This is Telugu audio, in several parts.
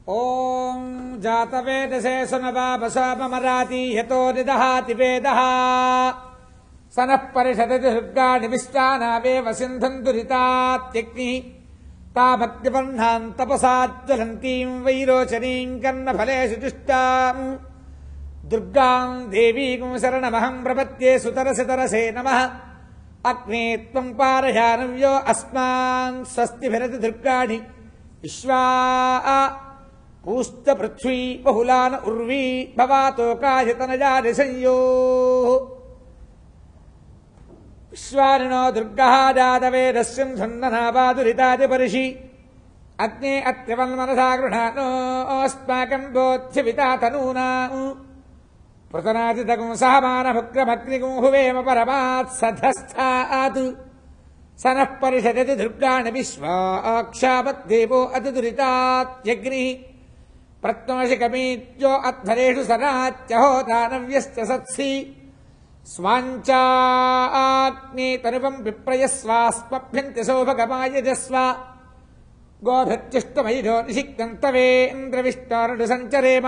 ఓం జాతవేదసే సునవాపసామరాతి యతో నిదహాతి వేదః సనః పరిషదతి దుర్గాణి విశ్వానావేవ సింధుం దురితాత్యగ్నిః తామగ్నివర్ణాన్ తపసాజ్వలంతీం వైరోచనీం కర్ణఫలేషు తుష్టాం దుర్గాం దేవీం శరణమహం ప్రపద్యే సుతరసితరసే నమః అగ్నే త్వం పారయానవ్యో అస్మాన్ స్వస్తిభిరతి దుర్గాణి విశ్వా పూష్ట పృథ్వీ బహుళాన ఉర్వీ భవాతోకాయతనజాని సంయోః విశ్వారిణో దుర్గః జాతవేదస్యం ధన్ననావాదురితాది పరిషి అగ్నే అత్యవన్మనసా గృహాణోస్మాకం బోధ్యవితా తనూనాం పృతనాదితగుం సహమానముగ్రమగ్నిగుం హువేమ పరమాత్ సధస్థాత్ సనః పరిషదతి దుర్గాణి విశ్వాక్షామద్దేవో అతిదురితాత్యగ్నిః ప్రత్నోషికమీత్యో అధ్వరేషు సనాత్యహోదానవ్యశ్చ సత్సి స్వాంచాగ్నే తనువం విప్రయస్వాస్మభ్యంతి సౌభగమాయజస్వ గోభృత్యుష్టమైరో నిషిక్తం తవేంద్రవిష్ణోరుడు సంచరేమ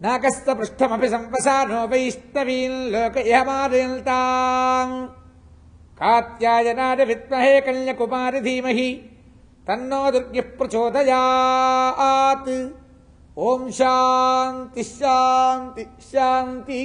నాకస్త పృష్ఠమపి సంవసానో వైష్ణవీన్ లోకయమాదయంతాం కాత్యాయనాయ విద్మహే కన్యకుమారి ధీమహి తన్నో దుర్గః ప్రచోదయాత్. ఓం శాంతి శాంతి శాంతి.